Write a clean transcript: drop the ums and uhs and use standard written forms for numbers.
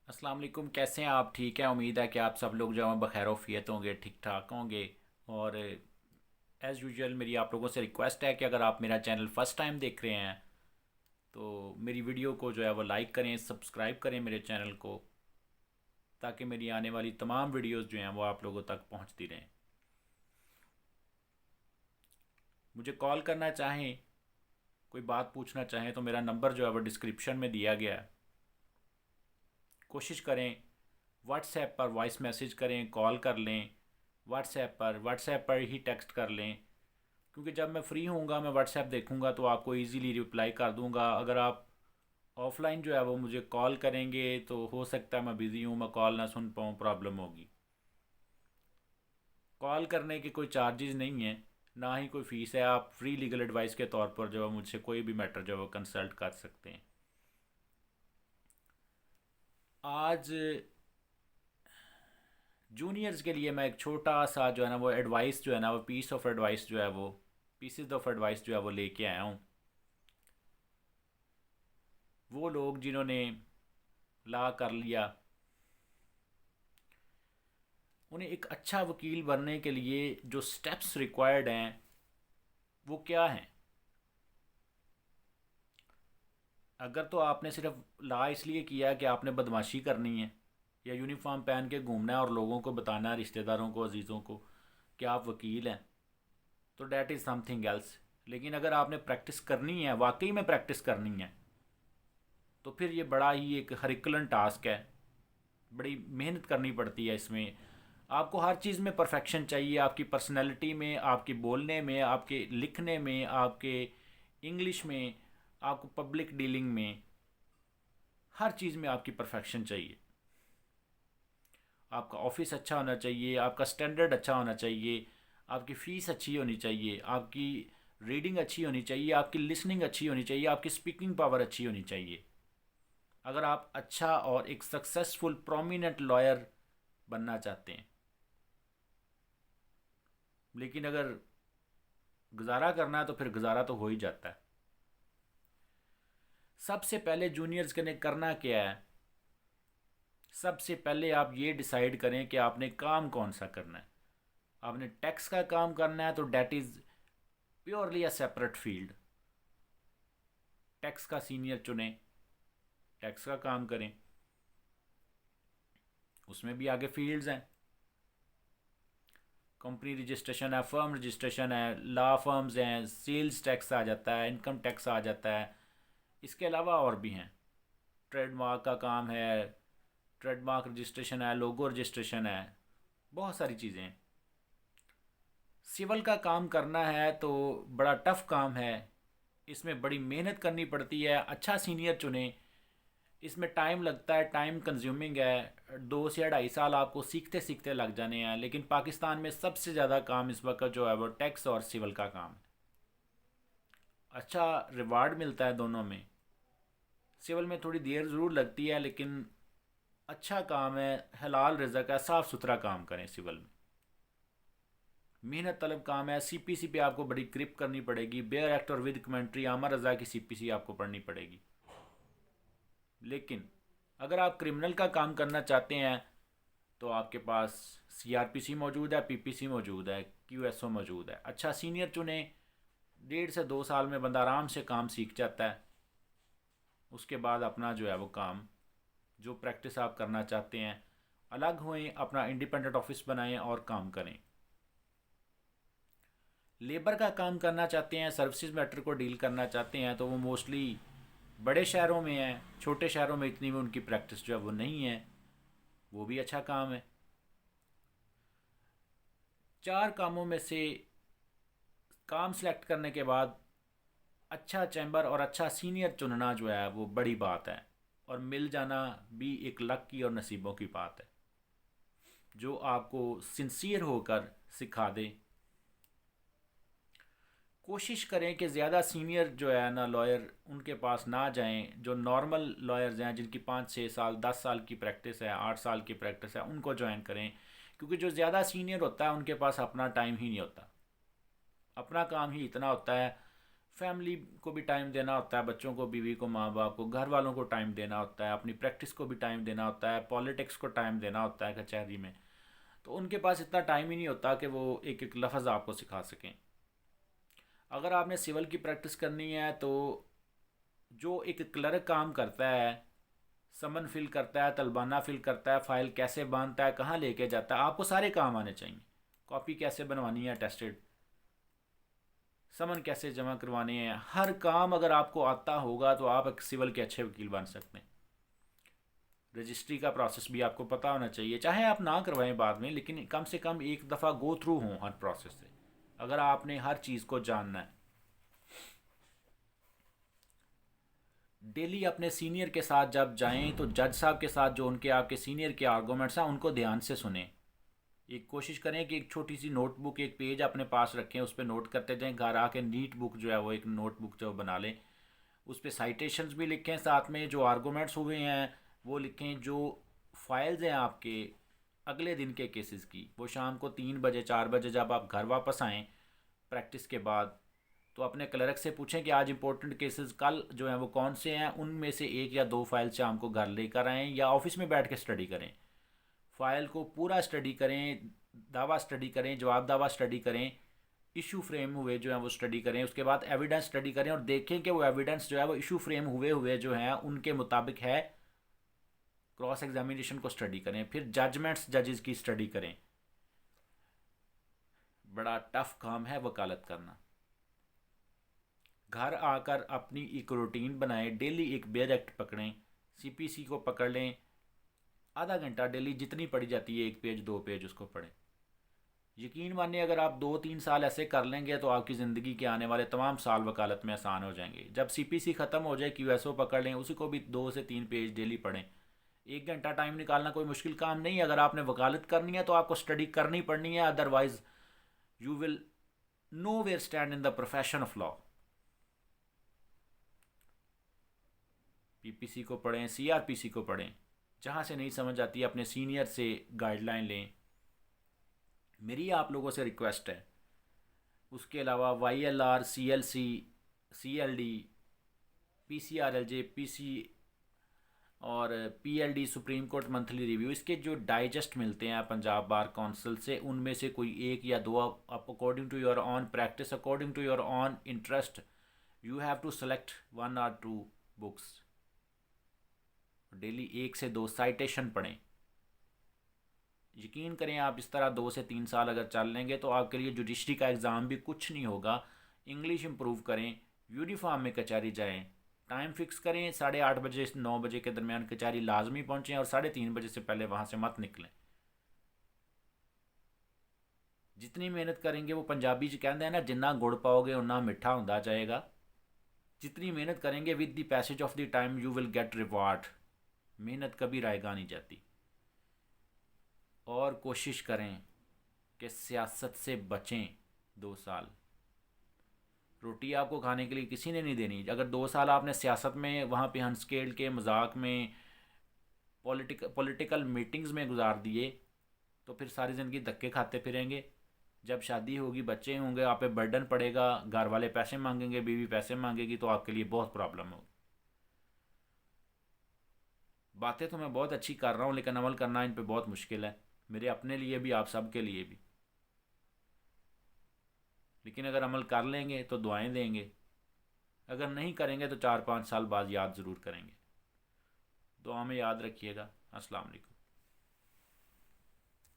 अस्सलाम वालेकुम। कैसे हैं आप? ठीक है, उम्मीद है कि आप सब लोग जो हैं बखैर वफ़ियत होंगे, ठीक ठाक होंगे। और एज़ यूजुअल मेरी आप लोगों से रिक्वेस्ट है कि अगर आप मेरा चैनल फ़र्स्ट टाइम देख रहे हैं तो मेरी वीडियो को जो है वो लाइक करें, सब्सक्राइब करें मेरे चैनल को, ताकि मेरी आने वाली तमाम वीडियोस जो हैं वो आप लोगों तक पहुंचती रहें। मुझे कॉल करना चाहें, कोई बात पूछना चाहें तो मेरा नंबर जो है वो डिस्क्रिप्शन में दिया गया है। कोशिश करें व्हाट्सएप पर वॉइस मैसेज करें, कॉल कर लें, व्हाट्सएप पर ही टेक्स्ट कर लें, क्योंकि जब मैं फ्री होऊंगा मैं व्हाट्सएप देखूंगा तो आपको इजीली रिप्लाई कर दूंगा। अगर आप ऑफलाइन जो है वो मुझे कॉल करेंगे तो हो सकता है मैं बिज़ी हूँ, मैं कॉल ना सुन पाऊँ, प्रॉब्लम होगी। कॉल करने के कोई चार्जेस नहीं है, ना ही कोई फ़ीस है। आप फ्री लीगल एडवाइस के तौर पर जो है मुझसे कोई भी मैटर जो है वो कंसल्ट कर सकते हैं। आज जूनियर्स के लिए मैं एक छोटा सा जो है ना वो एडवाइस जो है ना वो पीस ऑफ एडवाइस जो है वो पीसेस ऑफ एडवाइस जो है वो लेके आया हूँ। वो लोग जिन्होंने ला कर लिया, उन्हें एक अच्छा वकील बनने के लिए जो स्टेप्स रिक्वायर्ड हैं वो क्या हैं। अगर तो आपने सिर्फ ला इसलिए किया कि आपने बदमाशी करनी है या यूनिफॉर्म पहन के घूमना है और लोगों को बताना है, रिश्तेदारों को, अजीज़ों को, कि आप वकील हैं, तो डैट इज़ समथिंग एल्स। लेकिन अगर आपने प्रैक्टिस करनी है, वाकई में प्रैक्टिस करनी है, तो फिर ये बड़ा ही एक हरिकुलन टास्क है। बड़ी मेहनत करनी पड़ती है इसमें। आपको हर चीज़ में परफेक्शन चाहिए, आपकी पर्सनैलिटी में, आपके बोलने में, आपके लिखने में, आपके इंग्लिश में, आपको पब्लिक डीलिंग में, हर चीज़ में आपकी परफेक्शन चाहिए। आपका ऑफिस अच्छा होना चाहिए, आपका स्टैंडर्ड अच्छा होना चाहिए, आपकी फ़ीस अच्छी होनी चाहिए, आपकी रीडिंग अच्छी होनी चाहिए, आपकी लिसनिंग अच्छी होनी चाहिए, आपकी स्पीकिंग पावर अच्छी होनी चाहिए। अगर आप अच्छा और एक सक्सेसफुल प्रोमिनेंट लॉयर बनना चाहते हैं। लेकिन अगर गुजारा करना है तो फिर गुजारा तो हो ही जाता है। सबसे पहले जूनियर्स के ने करना क्या है? सबसे पहले आप ये डिसाइड करें कि आपने काम कौन सा करना है। आपने टैक्स का काम करना है तो that is purely a separate field. Tax का सीनियर चुनें, टैक्स का काम करें। उसमें भी आगे फील्ड्स हैं, कंपनी रजिस्ट्रेशन है, फर्म रजिस्ट्रेशन है, लॉ फर्म्स हैं, सेल्स टैक्स आ जाता है, इनकम टैक्स आ जाता है। इसके अलावा और भी हैं। ट्रेडमार्क का काम है, ट्रेडमार्क रजिस्ट्रेशन है, लोगो रजिस्ट्रेशन है, बहुत सारी चीज़ें हैं। सिविल का काम करना है तो बड़ा टफ़ काम है, इसमें बड़ी मेहनत करनी पड़ती है। अच्छा सीनियर चुने, इसमें टाइम लगता है, टाइम कंज्यूमिंग है। 2 से 2.5 साल आपको सीखते सीखते लग जाने हैं। लेकिन पाकिस्तान में सबसे ज़्यादा काम इस वक्त जो है वो टैक्स और सिविल का काम है। अच्छा रिवार्ड मिलता है दोनों में। सिविल में थोड़ी देर ज़रूर लगती है, लेकिन अच्छा काम है, हलाल रिज़्क है, साफ़ सुथरा काम करें सिविल में। मेहनत तलब काम है। सीपीसी पे आपको बड़ी ग्रिप करनी पड़ेगी। बेयर एक्ट और विद कमेंट्री, आमर रज़ा की सीपीसी आपको पढ़नी पड़ेगी। लेकिन अगर आप क्रिमिनल का काम करना चाहते हैं तो आपके पास सीआरपीसी मौजूद है, पीपीसी मौजूद है, क्यूएसओ मौजूद है। अच्छा सीनियर चुने, 1.5 से 2 साल में बंदा आराम से काम सीख जाता है। उसके बाद अपना जो है वो काम, जो प्रैक्टिस आप करना चाहते हैं, अलग हुए, अपना इंडिपेंडेंट ऑफिस बनाएं और काम करें। लेबर का काम करना चाहते हैं, सर्विसेज मैटर को डील करना चाहते हैं, तो वो मोस्टली बड़े शहरों में है। छोटे शहरों में इतनी भी उनकी प्रैक्टिस जो है वो नहीं है। वो भी अच्छा काम है। 4 कामों में से काम सेलेक्ट करने के बाद अच्छा चैम्बर और अच्छा सीनियर चुनना जो है वो बड़ी बात है। और मिल जाना भी एक लक की और नसीबों की बात है, जो आपको सिंसियर होकर सिखा दे। कोशिश करें कि ज़्यादा सीनियर जो है ना लॉयर उनके पास ना जाएं। जो नॉर्मल लॉयर्स हैं, जिनकी 5-6 साल 10 साल की प्रैक्टिस है, 8 साल की प्रैक्टिस है, उनको ज्वाइन करें। क्योंकि जो ज़्यादा सीनियर होता है उनके पास अपना टाइम ही नहीं होता। अपना काम ही इतना होता है, फैमिली को भी टाइम देना होता है, बच्चों को, बीवी को, माँ बाप को, घर वालों को टाइम देना होता है, अपनी प्रैक्टिस को भी टाइम देना होता है, पॉलिटिक्स को टाइम देना होता है कचहरी में। तो उनके पास इतना टाइम ही नहीं होता कि वो एक एक लफ्ज़ आपको सिखा सकें। अगर आपने सिविल की प्रैक्टिस करनी है तो जो एक क्लर्क काम करता है, समन फिल करता है, तलबाना फिल करता है, फाइल कैसे बांधता है, कहाँ लेके जाता है, आपको सारे काम आने चाहिए। कॉपी कैसे बनवानी है टेस्टेड, समन कैसे जमा करवाने हैं, हर काम अगर आपको आता होगा तो आप एक सिविल के अच्छे वकील बन सकते हैं। रजिस्ट्री का प्रोसेस भी आपको पता होना चाहिए, चाहे आप ना करवाएं बाद में, लेकिन कम से कम एक दफ़ा गो थ्रू हों हर प्रोसेस से, अगर आपने हर चीज़ को जानना है। डेली अपने सीनियर के साथ जब जाएं तो जज साहब के साथ जो उनके आपके सीनियर के आर्गूमेंट्स हैं उनको ध्यान से सुने। एक कोशिश करें कि एक छोटी सी नोटबुक, एक पेज अपने पास रखें, उस पर नोट करते जाएं। घर आके नीट बुक जो है वो एक नोटबुक जो बना लें, उस पर साइटेशंस भी लिखें, साथ में जो आर्गूमेंट्स हुए हैं वो लिखें। जो फाइल्स हैं आपके अगले दिन के केसेस की, वो शाम को 3 बजे 4 बजे जब आप घर वापस आएँ प्रैक्टिस के बाद, तो अपने क्लर्क से पूछें कि आज इंपॉर्टेंट केसेस कल जो हैं वो कौन से हैं, उनमें से एक या दो फाइल शाम को घर लेकर आएँ या ऑफिस में बैठ के स्टडी करें। फ़ाइल को पूरा स्टडी करें, दावा स्टडी करें, जवाब दावा स्टडी करें, इशू फ्रेम हुए जो हैं वो स्टडी करें, उसके बाद एविडेंस स्टडी करें और देखें कि वो एविडेंस जो है वो इशू फ्रेम हुए हुए जो हैं उनके मुताबिक है। क्रॉस एग्जामिनेशन को स्टडी करें, फिर जजमेंट्स जजेस की स्टडी करें। बड़ा टफ काम है वकालत करना। घर आकर अपनी एक रूटीन बनाएं, डेली एक बेयर एक्ट पकड़ें, सीपीसी को पकड़ लें, आधा घंटा डेली जितनी पढ़ी जाती है, 1 पेज 2 पेज उसको पढ़ें। यकीन मानिए अगर आप 2 3 साल ऐसे कर लेंगे तो आपकी ज़िंदगी के आने वाले तमाम साल वकालत में आसान हो जाएंगे। जब सीपीसी ख़त्म हो जाए, क्यूएसओ पकड़ लें, उसी को भी 2 से 3 पेज डेली पढ़ें। 1 घंटा टाइम निकालना कोई मुश्किल काम नहीं है। अगर आपने वकालत करनी है तो आपको स्टडी करनी पड़नी है, otherwise you will nowhere stand in the profession of law. PPC को पढ़ें, सीआरपीसी को पढ़ें, जहाँ से नहीं समझ आती अपने सीनियर से गाइडलाइन लें। मेरी आप लोगों से रिक्वेस्ट है। उसके अलावा YLR, CLC, CLD, PCRLJ, PC और PLD, supreme court monthly review, इसके जो डाइजेस्ट मिलते हैं पंजाब बार काउंसिल से, उनमें से कोई एक या दो आप according to your own practice, according to your own interest, you have to select 1 or 2 books. Daily 1 से 2 साइटेशन पढ़ें। यकीन करें आप इस तरह 2 से 3 साल अगर चल लेंगे तो आपके लिए जुडिशरी का एग्ज़ाम भी कुछ नहीं होगा। इंग्लिश इम्प्रूव करें, यूनिफॉर्म में कचहरी जाएं, टाइम फिक्स करें, 8:30 बजे से 9 बजे के दरमियान कचहरी लाजमी पहुँचें और 3:30 बजे से पहले वहाँ से मत निकलें। जितनी मेहनत करेंगे, वो पंजाबी जी कहते हैं ना, जिन्ना गुड़ पाओगे उन्ना मिठा होता जाएगा। जितनी मेहनत करेंगे, with the passage of the time you will get reward. मेहनत कभी रायगा नहीं जाती। और कोशिश करें कि सियासत से बचें। 2 साल रोटी आपको खाने के लिए किसी ने नहीं देनी। अगर 2 साल आपने सियासत में, वहाँ पे हंसखेल के मजाक में, पॉलिटिकल मीटिंग्स में गुजार दिए तो फिर सारी ज़िंदगी धक्के खाते फिरेंगे। जब शादी होगी, बच्चे होंगे, आप पे बर्डन पड़ेगा, घर वाले पैसे मांगेंगे, बीवी पैसे मांगेगी, तो आपके लिए बहुत प्रॉब्लम होगी। बातें तो मैं बहुत अच्छी कर रहा हूँ लेकिन अमल करना इन पे बहुत मुश्किल है, मेरे अपने लिए भी, आप सब के लिए भी। लेकिन अगर अमल कर लेंगे तो दुआएं देंगे, अगर नहीं करेंगे तो 4 5 साल बाद याद ज़रूर करेंगे। दुआ में याद रखिएगा। अस्सलाम वालेकुम।